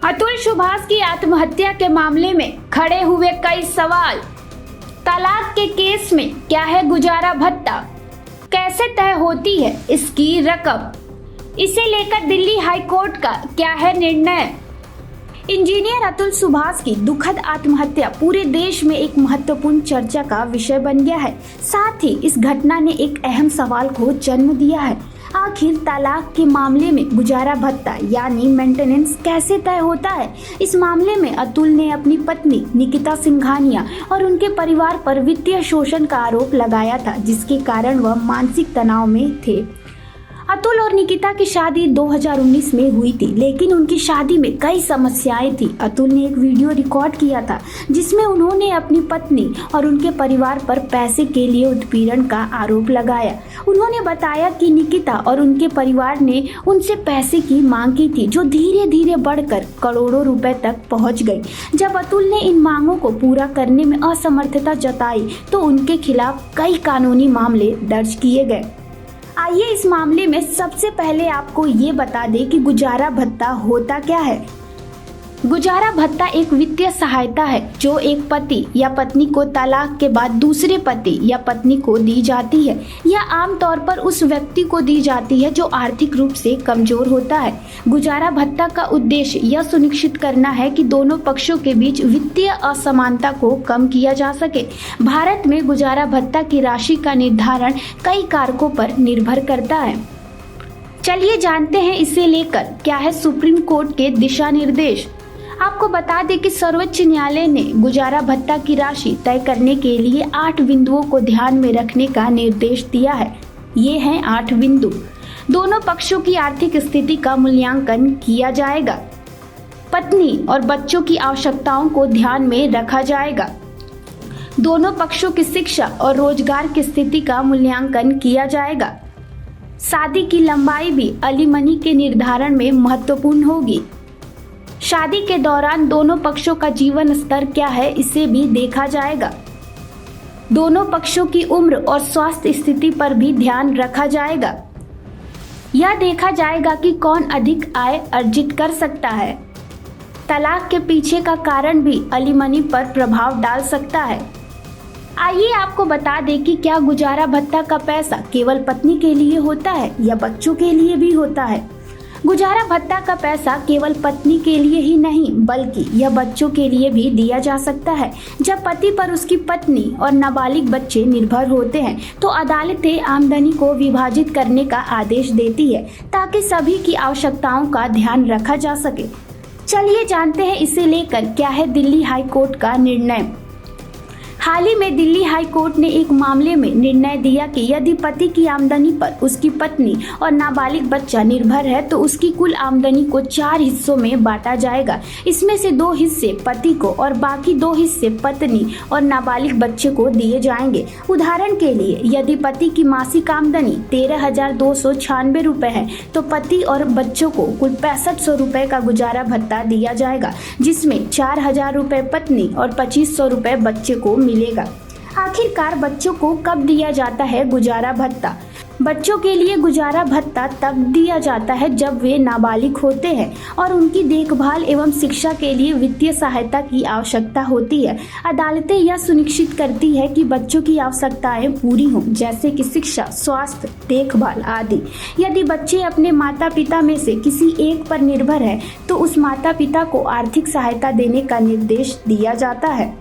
अतुल सुभाष की आत्महत्या के मामले में खड़े हुए कई सवाल। तलाक के केस में क्या है गुजारा भत्ता, कैसे तय होती है इसकी रकम, इसे लेकर दिल्ली हाई कोर्ट का क्या है निर्णय। इंजीनियर अतुल सुभाष की दुखद आत्महत्या पूरे देश में एक महत्वपूर्ण चर्चा का विषय बन गया है। साथ ही इस घटना ने एक अहम सवाल को जन्म दिया है। आखिर तलाक के मामले में गुजारा भत्ता यानी मेंटेनेंस कैसे तय होता है। इस मामले में अतुल ने अपनी पत्नी निकिता सिंघानिया और उनके परिवार पर वित्तीय शोषण का आरोप लगाया था, जिसके कारण वह मानसिक तनाव में थे। अतुल और निकिता की शादी 2019 में हुई थी, लेकिन उनकी शादी में कई समस्याएं थी। अतुल ने एक वीडियो रिकॉर्ड किया था जिसमें उन्होंने अपनी पत्नी और उनके परिवार पर पैसे के लिए उत्पीड़न का आरोप लगाया। उन्होंने बताया कि निकिता और उनके परिवार ने उनसे पैसे की मांग की थी, जो धीरे धीरे बढ़कर करोड़ों रुपए तक पहुंच गई। जब अतुल ने इन मांगों को पूरा करने में असमर्थता जताई तो उनके खिलाफ कई कानूनी मामले दर्ज किए गए। आइए इस मामले में सबसे पहले आपको ये बता दें कि गुजारा भत्ता होता क्या है। गुजारा भत्ता एक वित्तीय सहायता है जो एक पति या पत्नी को तलाक के बाद दूसरे पति या पत्नी को दी जाती है। यह आमतौर पर उस व्यक्ति को दी जाती है जो आर्थिक रूप से कमजोर होता है। गुजारा भत्ता का उद्देश्य यह सुनिश्चित करना है कि दोनों पक्षों के बीच वित्तीय असमानता को कम किया जा सके। भारत में गुजारा भत्ता की राशि का निर्धारण कई कारकों पर निर्भर करता है। चलिए जानते हैं इसे लेकर क्या है सुप्रीम कोर्ट के दिशा निर्देश। आपको बता दें कि सर्वोच्च न्यायालय ने गुजारा भत्ता की राशि तय करने के लिए 8 बिंदुओं को ध्यान में रखने का निर्देश दिया है। ये हैं 8 बिंदु। दोनों पक्षों की आर्थिक स्थिति का मूल्यांकन किया जाएगा। पत्नी और बच्चों की आवश्यकताओं को ध्यान में रखा जाएगा। दोनों पक्षों की शिक्षा और रोजगार की स्थिति का मूल्यांकन किया जाएगा। शादी की लंबाई भी एलिमनी के निर्धारण में महत्वपूर्ण होगी। शादी के दौरान दोनों पक्षों का जीवन स्तर क्या है इसे भी देखा जाएगा। दोनों पक्षों की उम्र और स्वास्थ्य स्थिति पर भी ध्यान रखा जाएगा। यह देखा जाएगा कि कौन अधिक आय अर्जित कर सकता है। तलाक के पीछे का कारण भी एलिमनी पर प्रभाव डाल सकता है। आइए आपको बता दें कि क्या गुजारा भत्ता का पैसा केवल पत्नी के लिए होता है या बच्चों के लिए भी होता है। गुजारा भत्ता का पैसा केवल पत्नी के लिए ही नहीं बल्कि यह बच्चों के लिए भी दिया जा सकता है। जब पति पर उसकी पत्नी और नाबालिग बच्चे निर्भर होते हैं तो अदालतें आमदनी को विभाजित करने का आदेश देती है ताकि सभी की आवश्यकताओं का ध्यान रखा जा सके। चलिए जानते हैं इसे लेकर क्या है दिल्ली हाई कोर्ट का निर्णय। हाल ही में दिल्ली हाई कोर्ट ने एक मामले में निर्णय दिया कि यदि पति की आमदनी पर उसकी पत्नी और नाबालिग बच्चा निर्भर है तो उसकी कुल आमदनी को 4 हिस्सों में बांटा जाएगा। इसमें से 2 हिस्से पति को और बाकी 2 हिस्से पत्नी और नाबालिग बच्चे को दिए जाएंगे। उदाहरण के लिए यदि पति की मासिक आमदनी 13,296 रुपए है तो पति और बच्चों को कुल 6500 रुपए का गुजारा भत्ता दिया जाएगा, जिसमें 4,000 रुपए पत्नी और 2500 रुपए बच्चे को मिलेगा। आखिरकार बच्चों को कब दिया जाता है गुजारा भत्ता। बच्चों के लिए गुजारा भत्ता तब दिया जाता है जब वे नाबालिग होते हैं और उनकी देखभाल एवं शिक्षा के लिए वित्तीय सहायता की आवश्यकता होती है। अदालतें यह सुनिश्चित करती है कि बच्चों की आवश्यकताएं पूरी हों, जैसे कि शिक्षा, स्वास्थ्य, देखभाल आदि। यदि बच्चे अपने माता पिता में से किसी एक पर निर्भर है तो उस माता पिता को आर्थिक सहायता देने का निर्देश दिया जाता है।